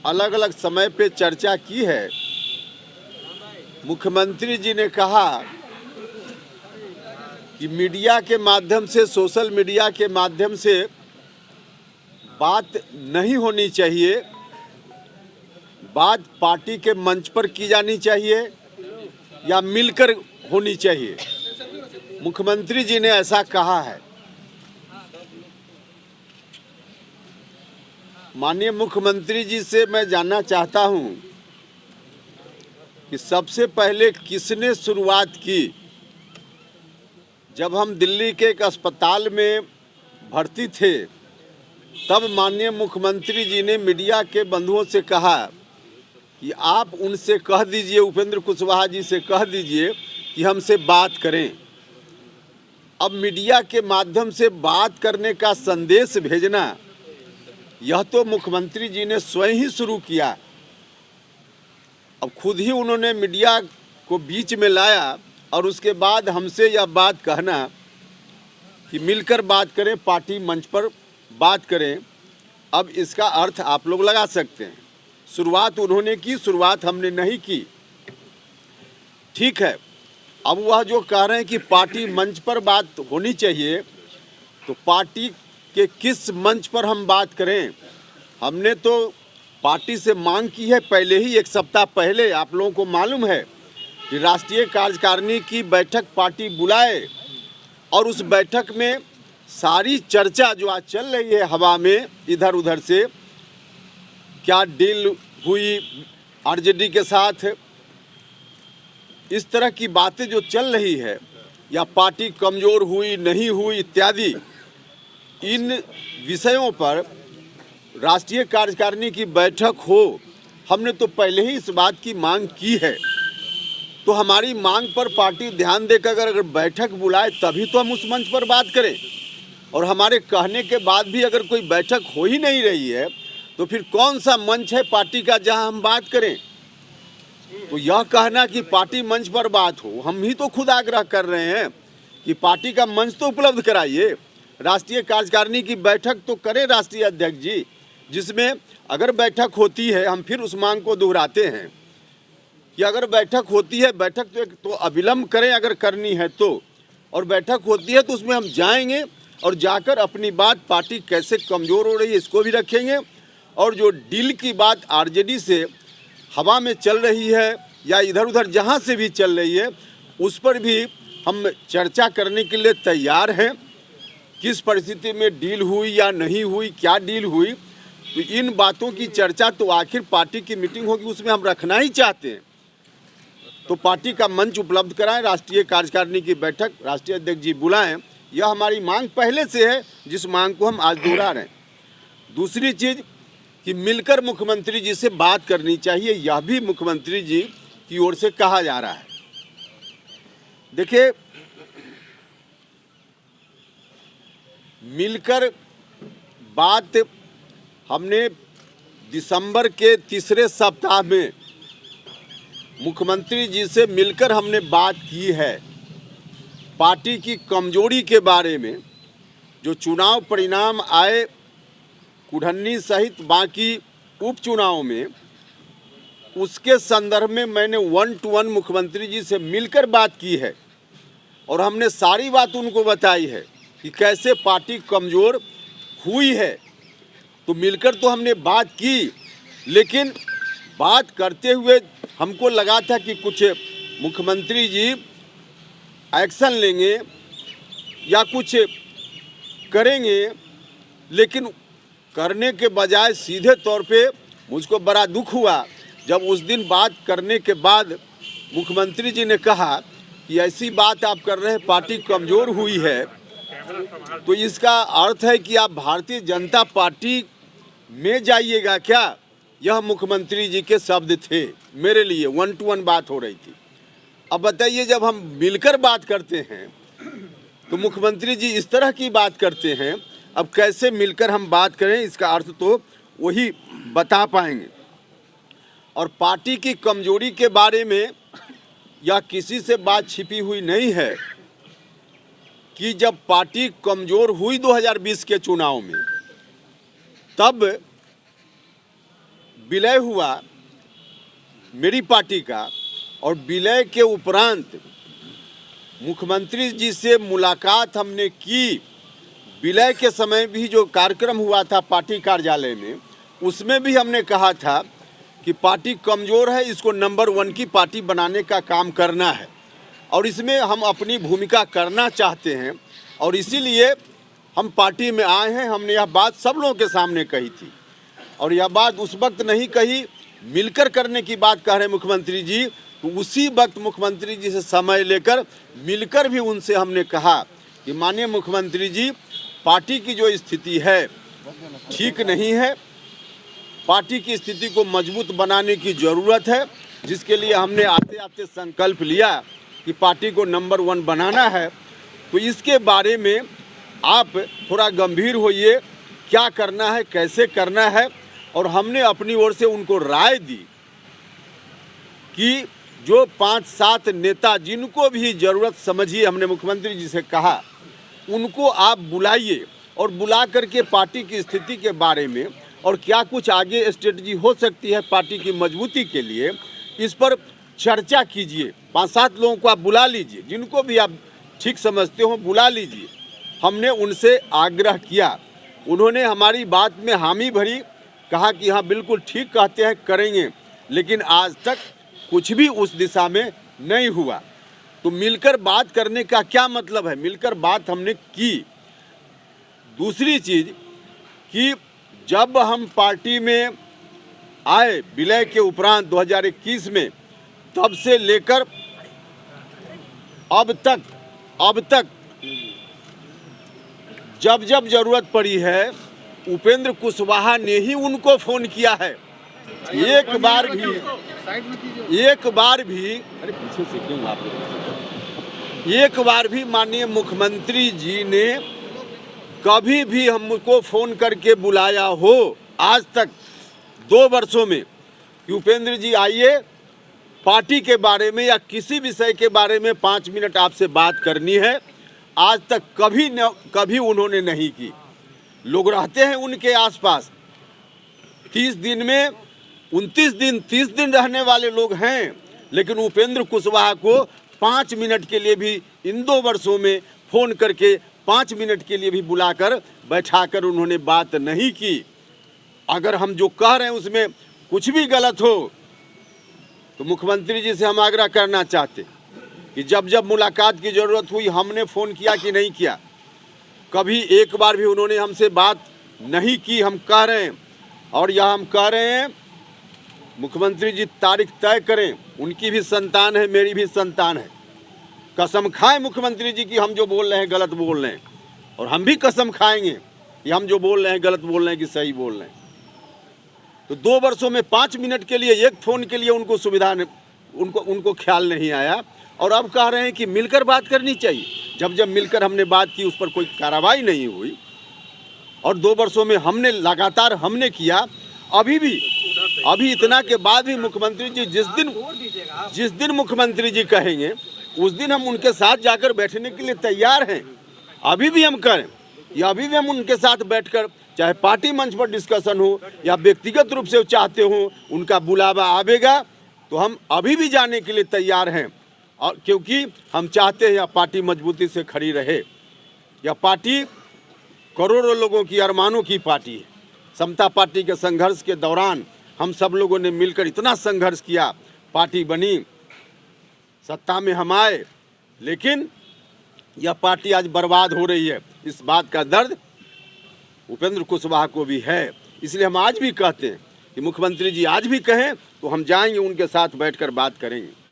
अलग अलग समय पे चर्चा की है। मुख्यमंत्री जी ने कहा कि मीडिया के माध्यम से, सोशल मीडिया के माध्यम से बात नहीं होनी चाहिए, बात पार्टी के मंच पर की जानी चाहिए या मिलकर होनी चाहिए। मुख्यमंत्री जी ने ऐसा कहा है। माननीय मुख्यमंत्री जी से मैं जानना चाहता हूं कि सबसे पहले किसने शुरुआत की। जब हम दिल्ली के एक अस्पताल में भर्ती थे तब माननीय मुख्यमंत्री जी ने मीडिया के बंधुओं से कहा कि आप उनसे कह दीजिए, उपेंद्र कुशवाहा जी से कह दीजिए कि हमसे बात करें। अब मीडिया के माध्यम से बात करने का संदेश भेजना, यह तो मुख्यमंत्री जी ने स्वयं ही शुरू किया। अब खुद ही उन्होंने मीडिया को बीच में लाया और उसके बाद हमसे यह बात कहना कि मिलकर बात करें, पार्टी मंच पर बात करें। अब इसका अर्थ आप लोग लगा सकते हैं। शुरुआत उन्होंने की, शुरुआत हमने नहीं की। ठीक है, अब वह जो कह रहे हैं कि पार्टी मंच पर बात होनी चाहिए, तो पार्टी के किस मंच पर हम बात करें? हमने तो पार्टी से मांग की है पहले ही, एक सप्ताह पहले। आप लोगों को मालूम है कि राष्ट्रीय कार्यकारिणी की बैठक पार्टी बुलाए और उस बैठक में सारी चर्चा जो आज चल रही है हवा में इधर उधर से, क्या डील हुई आरजेडी के साथ, इस तरह की बातें जो चल रही है, या पार्टी कमज़ोर हुई नहीं हुई इत्यादि, इन विषयों पर राष्ट्रीय कार्यकारिणी की बैठक हो। हमने तो पहले ही इस बात की मांग की है, तो हमारी मांग पर पार्टी ध्यान देकर अगर बैठक बुलाए तभी तो हम उस मंच पर बात करें। और हमारे कहने के बाद भी अगर कोई बैठक हो ही नहीं रही है तो फिर कौन सा मंच है पार्टी का जहां हम बात करें? तो यह कहना कि पार्टी मंच पर बात हो, हम ही तो खुद आग्रह कर रहे हैं कि पार्टी का मंच तो उपलब्ध कराइए। राष्ट्रीय कार्यकारिणी की बैठक तो करें राष्ट्रीय अध्यक्ष जी, जिसमें अगर बैठक होती है, हम फिर उस मांग को दोहराते हैं कि अगर बैठक होती है, बैठक तो अविलंब करें अगर करनी है तो, और बैठक होती है तो उसमें हम जाएंगे और जाकर अपनी बात पार्टी कैसे कमज़ोर हो रही है इसको भी रखेंगे, और जो डील की बात आरजेडी से हवा में चल रही है या इधर उधर जहां से भी चल रही है, उस पर भी हम चर्चा करने के लिए तैयार हैं। किस परिस्थिति में डील हुई या नहीं हुई, क्या डील हुई, तो इन बातों की चर्चा तो आखिर पार्टी की मीटिंग होगी उसमें हम रखना ही चाहते हैं। तो पार्टी का मंच उपलब्ध कराएं, राष्ट्रीय कार्यकारिणी की बैठक राष्ट्रीय अध्यक्ष जी बुलाएं, यह हमारी मांग पहले से है, जिस मांग को हम आज दोहरा रहे हैं। दूसरी चीज़ कि मिलकर मुख्यमंत्री जी से बात करनी चाहिए, यह भी मुख्यमंत्री जी की ओर से कहा जा रहा है। देखिए, मिलकर बात हमने दिसंबर के तीसरे सप्ताह में मुख्यमंत्री जी से मिलकर हमने बात की है पार्टी की कमजोरी के बारे में। जो चुनाव परिणाम आए कुढ़न्नी सहित बाकी उपचुनाव में, उसके संदर्भ में मैंने 1-to-1 मुख्यमंत्री जी से मिलकर बात की है और हमने सारी बात उनको बताई है कि कैसे पार्टी कमज़ोर हुई है। तो मिलकर तो हमने बात की, लेकिन बात करते हुए हमको लगा था कि कुछ मुख्यमंत्री जी एक्शन लेंगे या कुछ करेंगे, लेकिन करने के बजाय सीधे तौर पे मुझको बड़ा दुख हुआ जब उस दिन बात करने के बाद मुख्यमंत्री जी ने कहा कि ऐसी बात आप कर रहे हैं, पार्टी कमज़ोर हुई है, तो इसका अर्थ है कि आप भारतीय जनता पार्टी में जाइएगा क्या? यह मुख्यमंत्री जी के शब्द थे मेरे लिए। 1-to-1 बात हो रही थी। अब बताइए, जब हम मिलकर बात करते हैं तो मुख्यमंत्री जी इस तरह की बात करते हैं, अब कैसे मिलकर हम बात करें? इसका अर्थ तो वही बता पाएंगे। और पार्टी की कमजोरी के बारे में या किसी से बात छिपी हुई नहीं है कि जब पार्टी कमजोर हुई 2020 के चुनाव में, तब विलय हुआ मेरी पार्टी का, और विलय के उपरांत मुख्यमंत्री जी से मुलाकात हमने की। विलय के समय भी जो कार्यक्रम हुआ था पार्टी कार्यालय में, उसमें भी हमने कहा था कि पार्टी कमज़ोर है, इसको नंबर 1 की पार्टी बनाने का काम करना है और इसमें हम अपनी भूमिका करना चाहते हैं और इसीलिए हम पार्टी में आए हैं। हमने यह बात सब लोगों के सामने कही थी और यह बात उस वक्त नहीं कही, मिलकर करने की बात कह रहे मुख्यमंत्री जी, तो उसी वक्त मुख्यमंत्री जी से समय लेकर मिलकर भी उनसे हमने कहा कि माननीय मुख्यमंत्री जी, पार्टी की जो स्थिति है ठीक नहीं है, पार्टी की स्थिति को मजबूत बनाने की ज़रूरत है, जिसके लिए हमने आते आते संकल्प लिया कि पार्टी को नंबर 1 बनाना है। तो इसके बारे में आप थोड़ा गंभीर होइए, क्या करना है, कैसे करना है। और हमने अपनी ओर से उनको राय दी कि जो 5-7 नेता जिनको भी ज़रूरत समझिए, हमने मुख्यमंत्री जी से कहा उनको आप बुलाइए और बुला करके पार्टी की स्थिति के बारे में और क्या कुछ आगे स्ट्रेटजी हो सकती है पार्टी की मजबूती के लिए, इस पर चर्चा कीजिए। 5-7 लोगों को आप बुला लीजिए, जिनको भी आप ठीक समझते हो बुला लीजिए। हमने उनसे आग्रह किया, उन्होंने हमारी बात में हामी भरी, कहा कि हाँ बिल्कुल ठीक कहते हैं, करेंगे, लेकिन आज तक कुछ भी उस दिशा में नहीं हुआ। तो मिलकर बात करने का क्या मतलब है? मिलकर बात हमने की। दूसरी चीज़ कि जब हम पार्टी में आए विलय के उपरांत 2021 में, तब से लेकर अब तक जब जब ज़रूरत पड़ी है उपेंद्र कुशवाहा ने ही उनको फ़ोन किया है। एक बार भी अरे पीछे से क्यों आप लोग, एक बार भी माननीय मुख्यमंत्री जी ने कभी भी हमको फ़ोन करके बुलाया हो आज तक 2 वर्षों में कि उपेंद्र जी आइए, पार्टी के बारे में या किसी विषय के बारे में 5 मिनट आपसे बात करनी है, आज तक कभी उन्होंने नहीं की। लोग रहते हैं उनके आसपास, 30 दिन में 29 दिन 30 दिन रहने वाले लोग हैं, लेकिन उपेंद्र कुशवाहा को 5 मिनट के लिए भी इन 2 वर्षों में फ़ोन करके 5 मिनट के लिए भी बुलाकर बैठाकर उन्होंने बात नहीं की। अगर हम जो कह रहे हैं उसमें कुछ भी गलत हो तो मुख्यमंत्री जी से हम आग्रह करना चाहते कि जब जब मुलाकात की ज़रूरत हुई हमने फ़ोन किया कि नहीं किया? कभी एक बार भी उन्होंने हमसे बात नहीं की। हम कह रहे हैं और यह हम कह रहे हैं, मुख्यमंत्री जी तारीख तय करें, उनकी भी संतान है, मेरी भी संतान है। कसम खाएं मुख्यमंत्री जी कि हम जो बोल रहे हैं गलत बोल रहे हैं, और हम भी कसम खाएंगे कि हम जो बोल रहे हैं गलत बोल रहे हैं कि सही बोल रहे हैं। तो 2 वर्षों में 5 मिनट के लिए एक फ़ोन के लिए उनको सुविधा उनको ख्याल नहीं आया, और अब कह रहे हैं कि मिलकर बात करनी चाहिए। जब जब मिलकर हमने बात की उस पर कोई कार्रवाई नहीं हुई, और 2 वर्षों में हमने लगातार किया। अभी इतना के बाद भी मुख्यमंत्री जी जिस दिन मुख्यमंत्री जी कहेंगे उस दिन हम उनके साथ जाकर बैठने के लिए तैयार हैं। अभी भी हम करें या अभी भी हम उनके साथ बैठकर, चाहे पार्टी मंच पर डिस्कशन हो या व्यक्तिगत रूप से चाहते हो उनका बुलावा आवेगा तो हम अभी भी जाने के लिए तैयार हैं। और क्योंकि हम चाहते हैं यह पार्टी मजबूती से खड़ी रहे। यह पार्टी करोड़ों लोगों की अरमानों की पार्टी है। समता पार्टी के संघर्ष के दौरान हम सब लोगों ने मिलकर इतना संघर्ष किया, पार्टी बनी, सत्ता में हम आए, लेकिन यह पार्टी आज बर्बाद हो रही है। इस बात का दर्द उपेंद्र कुशवाहा को भी है। इसलिए हम आज भी कहते हैं कि मुख्यमंत्री जी आज भी कहें तो हम जाएंगे, उनके साथ बैठकर बात करेंगे।